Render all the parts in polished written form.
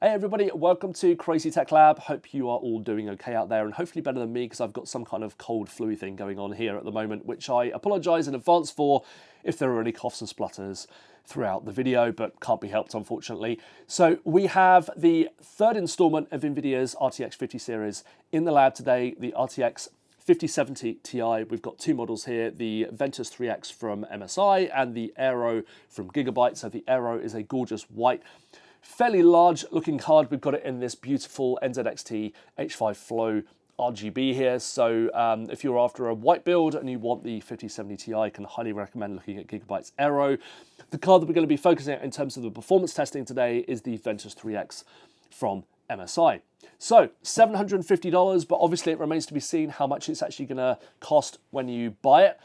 Hey everybody, welcome to Crazy Tech Lab. Hope you are all doing okay out there and hopefully better than me because I've got some kind of cold flu thing going on here at the moment, which I apologise in advance for if there are any coughs and splutters throughout the video, but can't be helped unfortunately. So we have the third instalment of Nvidia's RTX 50 series in the lab today, the RTX 5070 Ti. We've got two models here, the Ventus 3X from MSI and the Aero from Gigabyte. So the Aero is a gorgeous white, fairly large looking card. We've got it in this beautiful NZXT H5 Flow RGB here. So if you're after a white build and you want the 5070 Ti, I can highly recommend looking at Gigabyte's Aero. The card that we're going to be focusing on in terms of the performance testing today is the Ventus 3X from MSI. So $750, but obviously it remains to be seen how much it's actually going to cost when you buy it.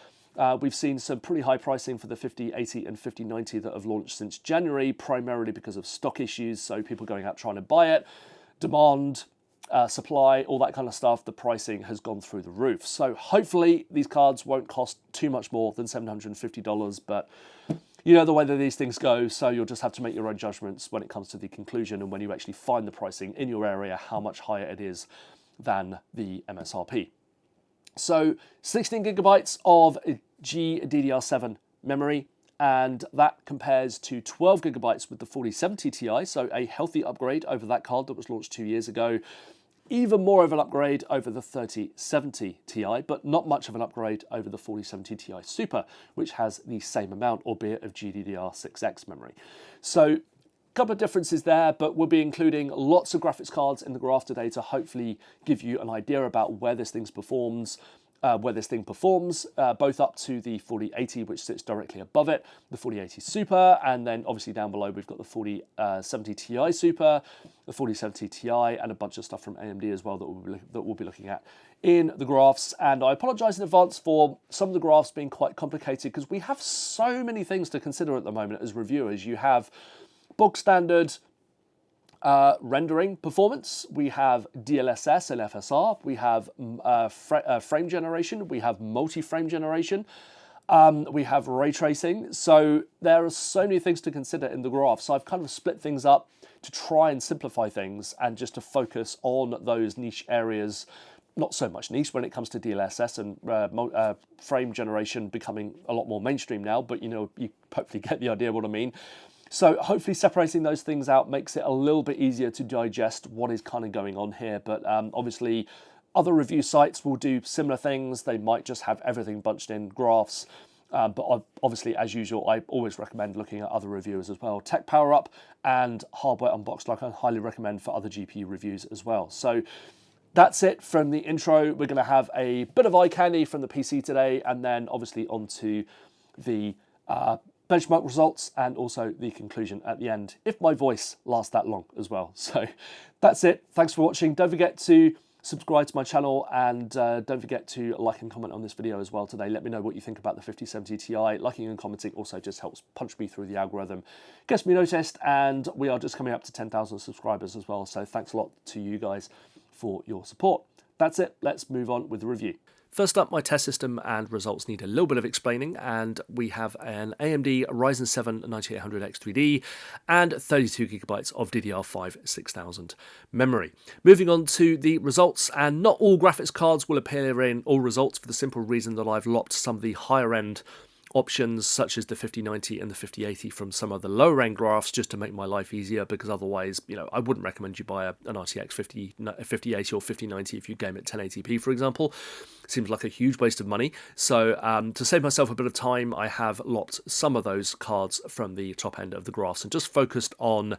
We've seen some pretty high pricing for the 5080 and 5090 that have launched since January, primarily because of stock issues, so people going out trying to buy it, demand, supply, all that kind of stuff. The pricing has gone through the roof. So hopefully these cards won't cost too much more than $750, but you know the way that these things go, so you'll just have to make your own judgments when it comes to the conclusion and when you actually find the pricing in your area, how much higher it is than the MSRP. So 16 gigabytes of GDDR7 memory, and that compares to 12 gigabytes with the 4070 Ti, so a healthy upgrade over that card that was launched 2 years ago. Even more of an upgrade over the 3070 Ti, but not much of an upgrade over the 4070 Ti Super, which has the same amount, albeit of GDDR6X memory. So a couple of differences there, but we'll be including lots of graphics cards in the graph today to hopefully give you an idea about where this thing performs, both up to the 4080, which sits directly above it, the 4080 Super, and then obviously down below we've got the 4070 Ti Super, the 4070 Ti, and a bunch of stuff from AMD as well that we'll be looking at in the graphs. And I apologise in advance for some of the graphs being quite complicated because we have so many things to consider at the moment as reviewers. You have bog standard rendering performance, we have DLSS and FSR, we have frame generation, we have multi-frame generation, we have ray tracing. So there are so many things to consider in the graph. So I've kind of split things up to try and simplify things and just to focus on those niche areas. Not so much niche when it comes to DLSS and frame generation becoming a lot more mainstream now, but you know, you hopefully get the idea what I mean. So hopefully separating those things out makes it a little bit easier to digest what is kind of going on here. But obviously other review sites will do similar things. They might just have everything bunched in graphs. But obviously, as usual, I always recommend looking at other reviewers as well. Tech Power Up and Hardware Unboxed, like I highly recommend for other GPU reviews as well. So that's it from the intro. We're going to have a bit of eye candy from the PC today, and then obviously onto the benchmark results and also the conclusion at the end, if my voice lasts that long as well. So that's it. Thanks for watching. Don't forget to subscribe to my channel and don't forget to like and comment on this video as well today. Let me know what you think about the 5070 Ti. Liking and commenting also just helps punch me through the algorithm, gets me noticed, and we are just coming up to 10,000 subscribers as well. So thanks a lot to you guys for your support. That's it. Let's move on with the review. First up, my test system and results need a little bit of explaining, and we have an AMD Ryzen 7 9800X3D and 32 gigabytes of DDR5 6000 memory. Moving on to the results, and not all graphics cards will appear in all results for the simple reason that I've lopped some of the higher end options such as the 5090 and the 5080 from some of the lower end graphs just to make my life easier, because otherwise, you know, I wouldn't recommend you buy an RTX 5080 or 5090 if you game at 1080p, for example. Seems like a huge waste of money. So to save myself a bit of time, I have lopped some of those cards from the top end of the graphs and just focused on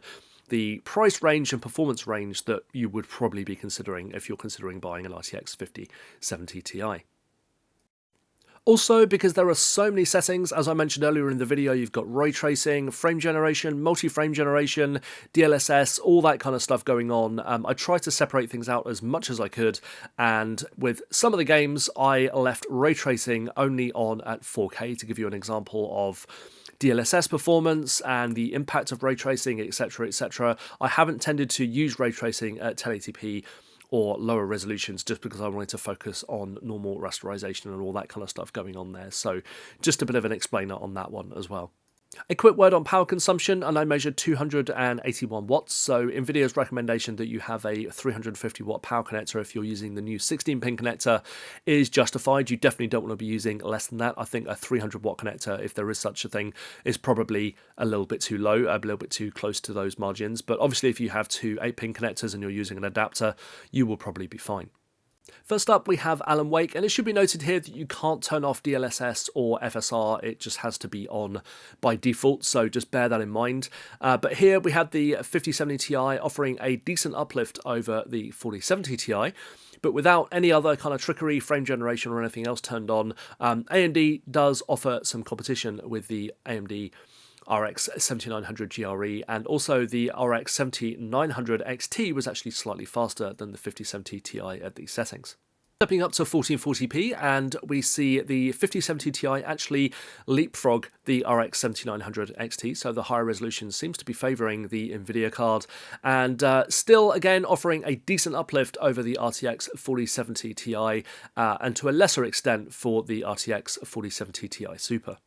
the price range and performance range that you would probably be considering if you're considering buying an RTX 5070 Ti. Also, because there are so many settings, as I mentioned earlier in the video, you've got ray tracing, frame generation, multi-frame generation, DLSS, all that kind of stuff going on. I tried to separate things out as much as I could, and with some of the games, I left ray tracing only on at 4K to give you an example of DLSS performance and the impact of ray tracing, etc., etc. I haven't tended to use ray tracing at 1080p or lower resolutions just because I wanted to focus on normal rasterization and all that kind of stuff going on there. So just a bit of an explainer on that one as well. A quick word on power consumption, and I measured 281 watts, so Nvidia's recommendation that you have a 350 watt power connector if you're using the new 16-pin connector is justified. You definitely don't want to be using less than that. I think a 300 watt connector, if there is such a thing, is probably a little bit too low, a little bit too close to those margins, but obviously if you have two 8-pin connectors and you're using an adapter, you will probably be fine. First up, we have Alan Wake, and it should be noted here that you can't turn off DLSS or FSR, it just has to be on by default, so just bear that in mind. But here we have the 5070 Ti offering a decent uplift over the 4070 Ti, but without any other kind of trickery, frame generation or anything else turned on. AMD does offer some competition with the AMD RX 7900 GRE, and also the RX 7900 XT was actually slightly faster than the 5070 Ti at these settings. Stepping up to 1440p, and we see the 5070 Ti actually leapfrog the RX 7900 XT, so the higher resolution seems to be favouring the Nvidia card, and still again offering a decent uplift over the RTX 4070 Ti, and to a lesser extent for the RTX 4070 Ti Super.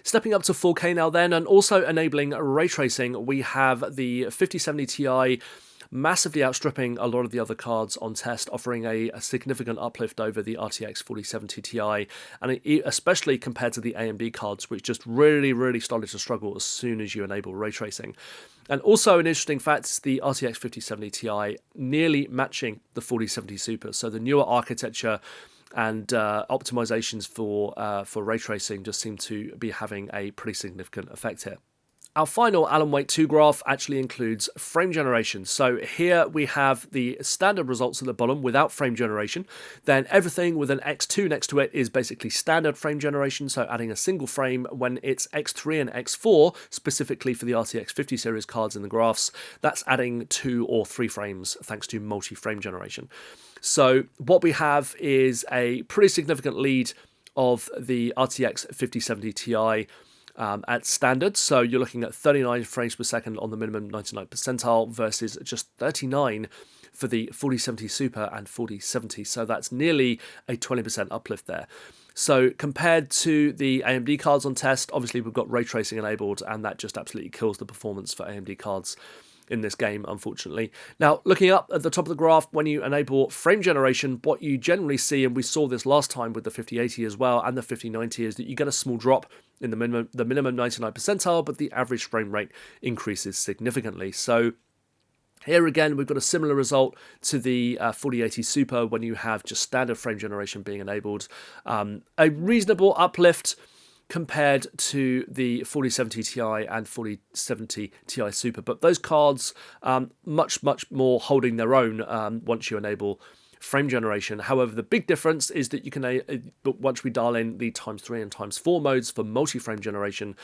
Stepping up to 4K now then, and also enabling ray tracing, we have the 5070 Ti massively outstripping a lot of the other cards on test, offering a significant uplift over the RTX 4070 Ti, and especially compared to the AMD cards, which just really started to struggle as soon as you enable ray tracing. And also an interesting fact is the RTX 5070 Ti nearly matching the 4070 Super, so the newer architecture and optimizations for ray tracing just seem to be having a pretty significant effect here. Our final Alan Wake 2 graph actually includes frame generation. So here we have the standard results at the bottom without frame generation. Then everything with an X2 next to it is basically standard frame generation, so adding a single frame. When it's X3 and X4, specifically for the RTX 50 series cards in the graphs, that's adding 2 or 3 frames thanks to multi-frame generation. So what we have is a pretty significant lead of the RTX 5070 Ti at standard. So you're looking at 39 frames per second on the minimum 99 percentile versus just 39 for the 4070 Super and 4070. So that's nearly a 20% uplift there. So compared to the AMD cards on test, obviously we've got ray tracing enabled, and that just absolutely kills the performance for AMD cards in this game, unfortunately. Now, looking up at the top of the graph, when you enable frame generation, what you generally see, and we saw this last time with the 5080 as well and the 5090, is that you get a small drop in the minimum 99 percentile, but the average frame rate increases significantly. So here again, we've got a similar result to the 4080 Super when you have just standard frame generation being enabled. A reasonable uplift compared to the 4070 Ti and 4070 Ti Super, but those cards much more holding their own once you enable frame generation. However, the big difference is that you can, once we dial in the ×3 and ×4 modes for multi-frame generation,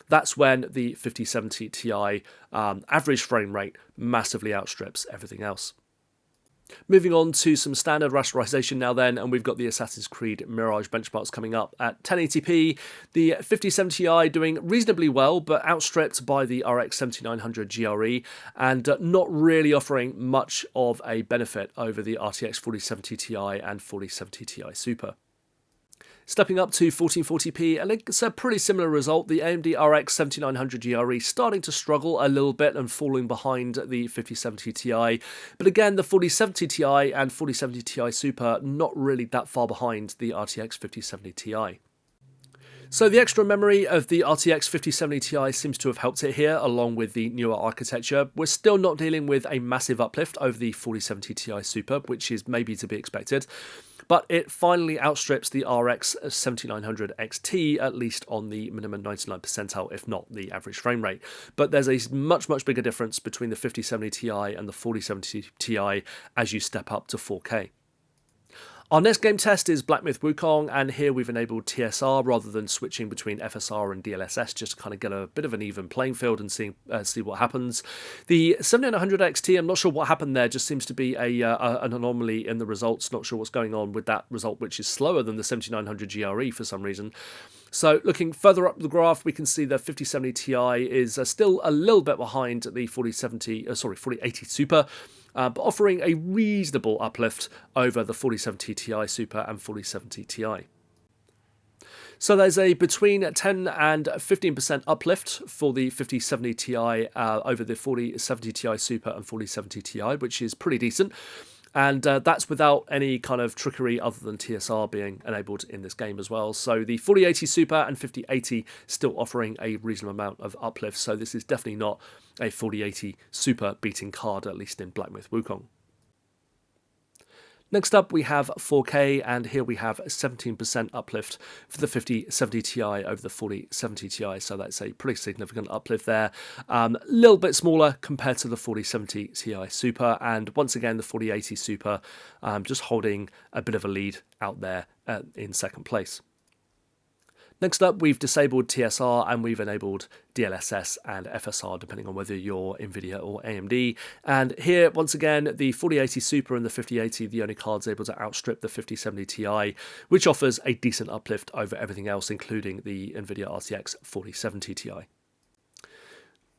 that's when the 5070 Ti average frame rate massively outstrips everything else. Moving on to some standard rasterization now then, and we've got the Assassin's Creed Mirage benchmarks coming up at 1080p. The 5070 Ti doing reasonably well, but outstripped by the RX 7900 GRE, and not really offering much of a benefit over the RTX 4070 Ti and 4070 Ti Super. Stepping up to 1440p, and it's a pretty similar result. The AMD RX 7900 GRE starting to struggle a little bit and falling behind the 5070 Ti. But again, the 4070 Ti and 4070 Ti Super not really that far behind the RTX 5070 Ti. So the extra memory of the RTX 5070 Ti seems to have helped it here, along with the newer architecture. We're still not dealing with a massive uplift over the 4070 Ti Super, which is maybe to be expected, but it finally outstrips the RX 7900 XT, at least on the minimum 99 percentile, if not the average frame rate. But there's a much bigger difference between the 5070 Ti and the 4070 Ti as you step up to 4K. Our next game test is Black Myth Wukong, and here we've enabled TSR rather than switching between FSR and DLSS, just to kind of get a bit of an even playing field and see what happens. The 7900 XT, I'm not sure what happened there, just seems to be an anomaly in the results. Not sure what's going on with that result, which is slower than the 7900 GRE for some reason. So looking further up the graph, we can see the 5070 Ti is still a little bit behind the 4080 Super, but offering a reasonable uplift over the 4070 Ti Super and 4070 Ti. So there's a between 10 and 15% uplift for the 5070 Ti over the 4070 Ti Super and 4070 Ti, which is pretty decent. And that's without any kind of trickery other than TSR being enabled in this game as well. So the 4080 Super and 5080 still offering a reasonable amount of uplift. So this is definitely not a 4080 Super beating card, at least in Black Myth Wukong. Next up, we have 4K, and here we have a 17% uplift for the 5070 Ti over the 4070 Ti, so that's a pretty significant uplift there. A little bit smaller compared to the 4070 Ti Super, and once again, the 4080 Super just holding a bit of a lead out there in second place. Next up, we've disabled TSR and we've enabled DLSS and FSR, depending on whether you're Nvidia or AMD. And here, once again, the 4080 Super and the 5080, the only cards able to outstrip the 5070 Ti, which offers a decent uplift over everything else, including the Nvidia RTX 4070 Ti.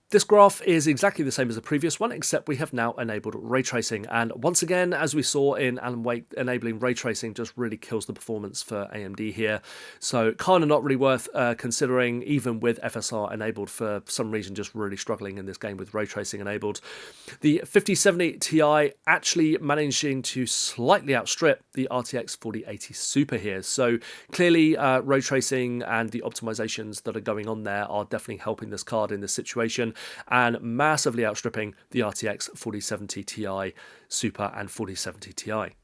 This graph is exactly the same as the previous one, except we have now enabled ray tracing. And once again, as we saw in Alan Wake, enabling ray tracing just really kills the performance for AMD here. So kind of not really worth considering, even with FSR enabled, for some reason just really struggling in this game with ray tracing enabled. The 5070 Ti actually managing to slightly outstrip the RTX 4080 Super here. So clearly ray tracing and the optimizations that are going on there are definitely helping this card in this situation, and massively outstripping the RTX 4070 Ti Super and 4070 Ti.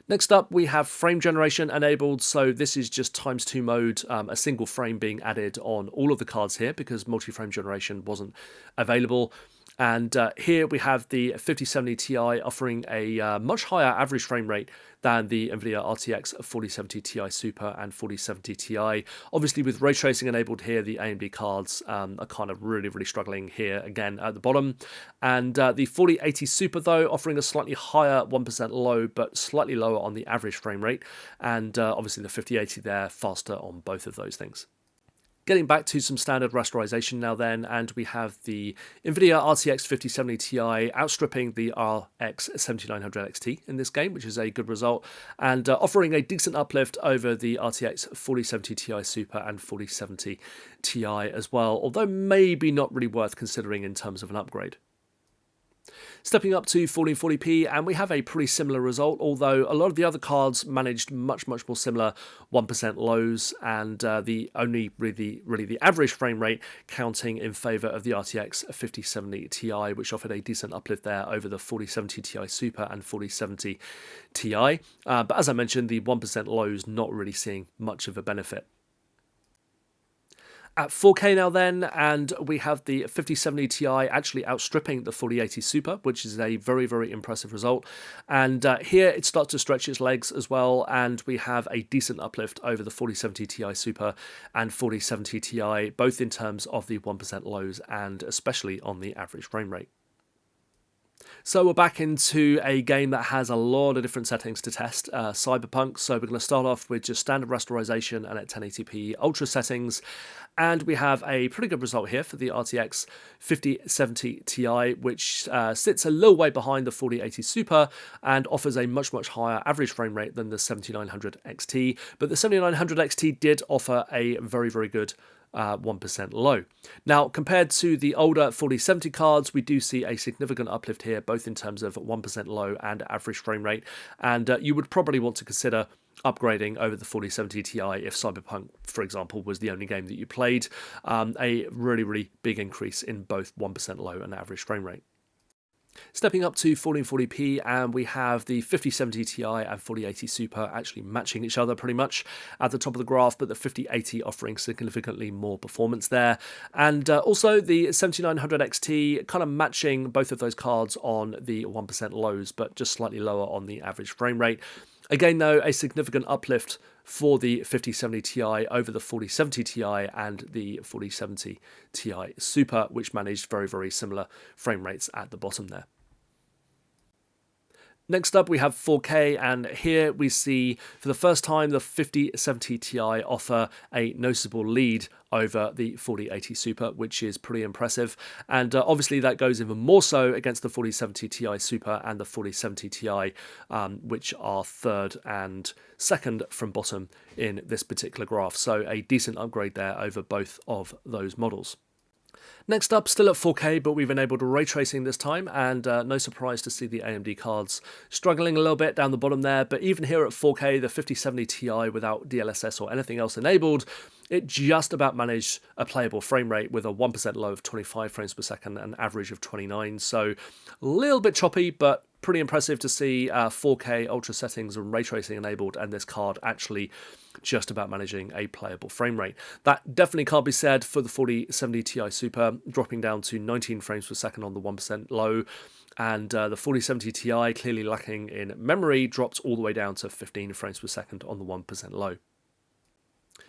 Next up, we have frame generation enabled, so this is just ×2 mode, a single frame being added on all of the cards here because multi-frame generation wasn't available. And here we have the 5070 Ti offering a much higher average frame rate than the Nvidia RTX 4070 Ti Super and 4070 Ti. Obviously, with ray tracing enabled here, the AMD cards are kind of really struggling here again at the bottom. And the 4080 Super, though, offering a slightly higher 1% low, but slightly lower on the average frame rate. And obviously the 5080 there, faster on both of those things. Getting back to some standard rasterization now then, and we have the Nvidia RTX 5070 Ti outstripping the RX 7900 XT in this game, which is a good result, and offering a decent uplift over the RTX 4070 Ti Super and 4070 Ti as well, although maybe not really worth considering in terms of an upgrade. Stepping up to 1440p, and we have a pretty similar result, although a lot of the other cards managed much more similar 1% lows, and the only really the average frame rate counting in favour of the RTX 5070 Ti, which offered a decent uplift there over the 4070 Ti Super and 4070 Ti. But as I mentioned, the 1% lows not really seeing much of a benefit. At 4K now then, and we have the 5070 Ti actually outstripping the 4080 Super, which is a very impressive result. And here it starts to stretch its legs as well, and we have a decent uplift over the 4070 Ti Super and 4070 Ti, both in terms of the 1% lows and especially on the average frame rate. So we're back into a game that has a lot of different settings to test, Cyberpunk. So we're going to start off with just standard rasterization and at 1080p ultra settings. And we have a pretty good result here for the RTX 5070 Ti, which sits a little way behind the 4080 Super and offers a much higher average frame rate than the 7900 XT. But the 7900 XT did offer a very good 1% low. Now, compared to the older 4070 cards, we do see a significant uplift here, both in terms of 1% low and average frame rate. And you would probably want to consider upgrading over the 4070 Ti if Cyberpunk, for example, was the only game that you played. A really big increase in both 1% low and average frame rate. Stepping up to 1440p, and we have the 5070 Ti and 4080 Super actually matching each other pretty much at the top of the graph, but the 5080 offering significantly more performance there. And also the 7900 XT kind of matching both of those cards on the 1% lows, but just slightly lower on the average frame rate. Again, though, a significant uplift for the 5070 Ti over the 4070 Ti and the 4070 Ti Super, which managed very similar frame rates at the bottom there. Next up, we have 4K, and here we see for the first time the 5070 Ti offer a noticeable lead over the 4080 Super, which is pretty impressive. And obviously that goes even more so against the 4070 Ti Super and the 4070 Ti, which are third and second from bottom in this particular graph. So a decent upgrade there over both of those models. Next up, still at 4K, but we've enabled ray tracing this time, and no surprise to see the AMD cards struggling a little bit down the bottom there. But even here at 4K, the 5070 Ti without DLSS or anything else enabled, it just about managed a playable frame rate with a 1% low of 25 frames per second and an average of 29. So a little bit choppy, but pretty impressive to see 4K ultra settings and ray tracing enabled, and this card actually just about managing a playable frame rate. That definitely can't be said for the 4070 Ti Super, dropping down to 19 frames per second on the 1% low, and the 4070 Ti, clearly lacking in memory, dropped all the way down to 15 frames per second on the 1% low.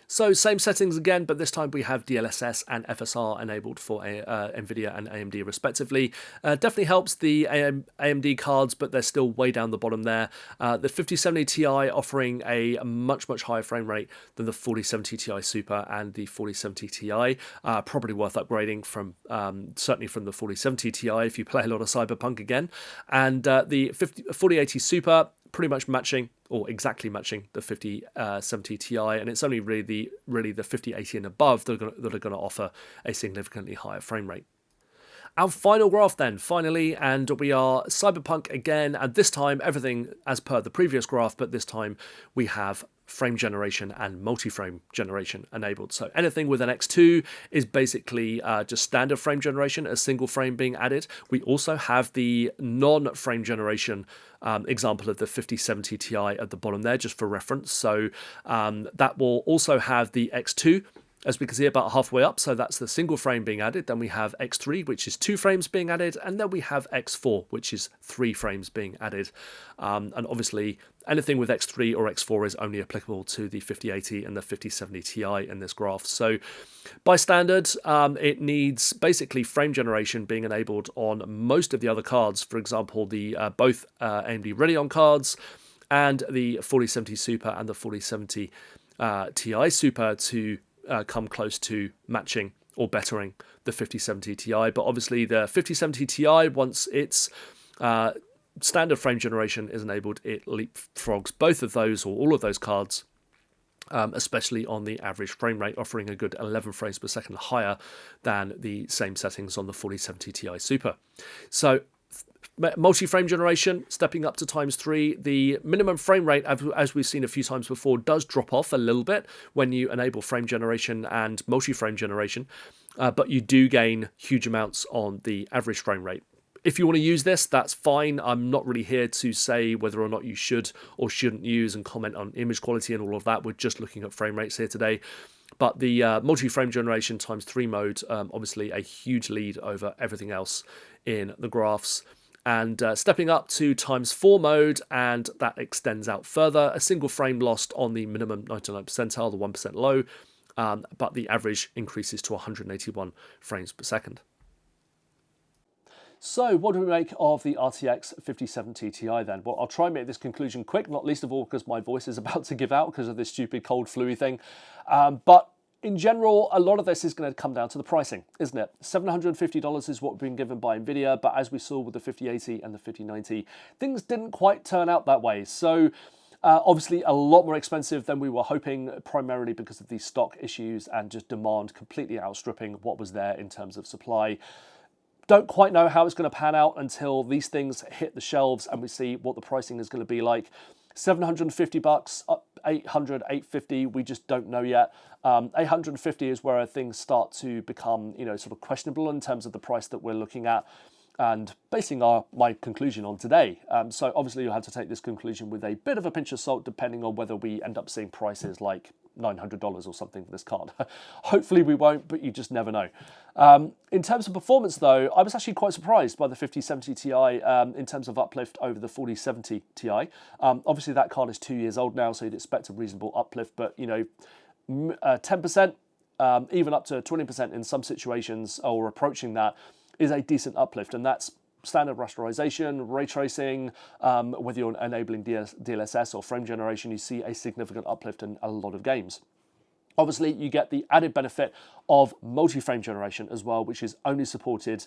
So same settings again, but this time we have DLSS and FSR enabled for Nvidia and AMD respectively. Definitely helps the AMD cards, but they're still way down the bottom there. The 5070 Ti offering a much higher frame rate than the 4070 Ti Super and the 4070 Ti. Probably worth upgrading from certainly from the 4070 Ti if you play a lot of Cyberpunk again. And the 4080 Super, pretty much matching or exactly matching the 5070 Ti, and it's only really the 5080 and above that are going to offer a significantly higher frame rate. Our final graph then, finally, and we are Cyberpunk again, and this time everything as per the previous graph, but this time we have frame generation and multi-frame generation enabled. So anything with an X2 is basically just standard frame generation, a single frame being added. We also have the non-frame generation example of the 5070 Ti at the bottom there, just for reference. So that will also have the X2, as we can see, about halfway up, so that's the single frame being added. Then we have X3, which is 2 frames being added, and then we have X4, which is 3 frames being added. And obviously, anything with X3 or X4 is only applicable to the 5080 and the 5070 Ti in this graph. So by standard, it needs basically frame generation being enabled on most of the other cards. For example, the both AMD Radeon cards and the 4070 Super and the 4070 Ti Super to come close to matching or bettering the 5070 Ti. But obviously the 5070 Ti, once its standard frame generation is enabled, it leapfrogs both of those or all of those cards, especially on the average frame rate, offering a good 11 frames per second higher than the same settings on the 4070 Ti Super. So multi-frame generation stepping up to ×3. The minimum frame rate, as we've seen a few times before, does drop off a little bit when you enable frame generation and multi-frame generation, but you do gain huge amounts on the average frame rate. If you want to use this, that's fine. I'm not really here to say whether or not you should or shouldn't use and comment on image quality and all of that. We're just looking at frame rates here today. But the multi-frame generation ×3 mode, obviously a huge lead over everything else in the graphs. And stepping up to ×4 mode, and that extends out further. A single frame lost on the minimum 99 percentile, the 1% low, but the average increases to 181 frames per second. So what do we make of the RTX 5070 Ti then? Well, I'll try and make this conclusion quick, not least of all because my voice is about to give out because of this stupid cold flu thing. But in general, a lot of this is going to come down to the pricing, isn't it? $750 is what we've been given by Nvidia, but as we saw with the 5080 and the 5090, things didn't quite turn out that way. So obviously a lot more expensive than we were hoping, primarily because of these stock issues and just demand completely outstripping what was there in terms of supply. Don't quite know how it's going to pan out until these things hit the shelves and we see what the pricing is going to be like. $750, up 800, 850, we just don't know yet. 850 is where things start to become, sort of questionable in terms of the price that we're looking at and basing my conclusion on today. So obviously you'll have to take this conclusion with a bit of a pinch of salt, depending on whether we end up seeing prices like $900 or something for this card. Hopefully we won't, but you just never know. In terms of performance though, I was actually quite surprised by the 5070 Ti in terms of uplift over the 4070 Ti. Obviously that card is 2 years old now, so you'd expect a reasonable uplift, but 10%, even up to 20% in some situations or approaching that is a decent uplift, and that's standard rasterization, ray tracing, whether you're enabling DLSS or frame generation, you see a significant uplift in a lot of games. Obviously, you get the added benefit of multi-frame generation as well, which is only supported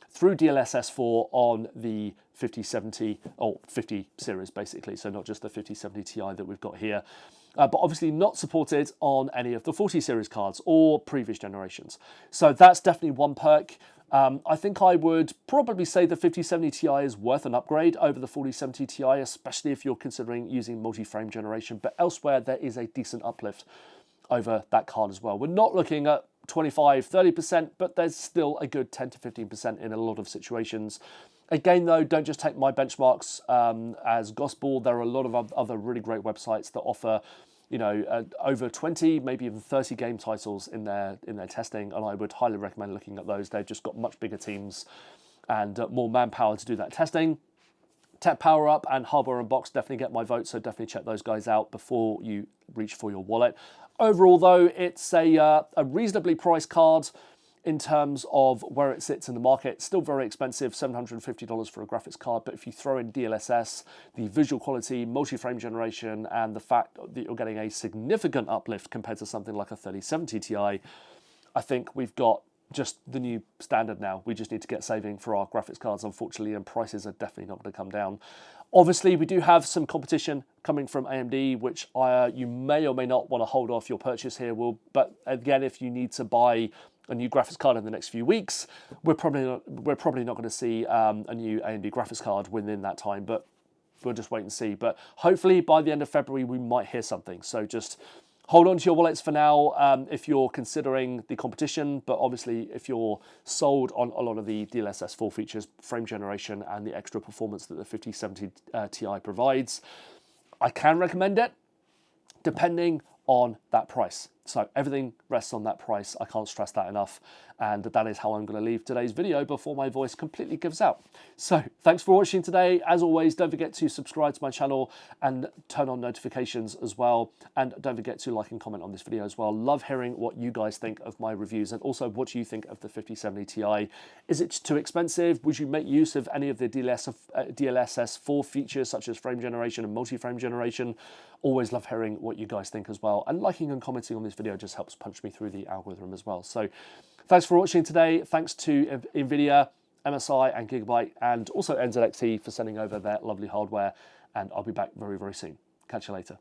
through DLSS 4 on the 5070 or 50 series, basically. So not just the 5070 Ti that we've got here, but obviously not supported on any of the 40 series cards or previous generations. So that's definitely one perk. I think I would probably say the 5070 Ti is worth an upgrade over the 4070 Ti, especially if you're considering using multi-frame generation. But elsewhere, there is a decent uplift over that card as well. We're not looking at 25-30%, but there's still a good 10 to 15% in a lot of situations. Again, though, don't just take my benchmarks as gospel. There are a lot of other really great websites that offer, you know, over 20, maybe even 30 game titles in their testing, and I would highly recommend looking at those. They've just got much bigger teams and more manpower to do that testing. Tech Power Up and Hardware Unboxed definitely get my vote, so definitely check those guys out before you reach for your wallet. Overall, though, it's a reasonably priced card in terms of where it sits in the market. Still very expensive, $750 for a graphics card, but if you throw in DLSS, the visual quality, multi-frame generation, and the fact that you're getting a significant uplift compared to something like a 3070 Ti, I think we've got just the new standard now. We just need to get saving for our graphics cards, unfortunately, and prices are definitely not going to come down. Obviously, we do have some competition coming from AMD, which you may or may not want to hold off your purchase here. But again, if you need to buy a new graphics card in the next few weeks, we're probably not going to see a new AMD graphics card within that time. But we'll just wait and see. But hopefully, by the end of February, we might hear something. So just hold on to your wallets for now if you're considering the competition, but obviously if you're sold on a lot of the DLSS 4 features, frame generation, and the extra performance that the 5070 Ti provides, I can recommend it, depending on that price. So everything rests on that price. I can't stress that enough. And that is how I'm going to leave today's video before my voice completely gives out. So thanks for watching today. As always, don't forget to subscribe to my channel and turn on notifications as well. And don't forget to like and comment on this video as well. Love hearing what you guys think of my reviews, and also what you think of the 5070 Ti. Is it too expensive? Would you make use of any of the DLSS 4 features such as frame generation and multi-frame generation? Always love hearing what you guys think as well. And liking and commenting on this video just helps punch me through the algorithm as well. So thanks for watching today. Thanks to Nvidia, MSI and Gigabyte, and also NZXT for sending over their lovely hardware. And I'll be back very, very soon. Catch you later.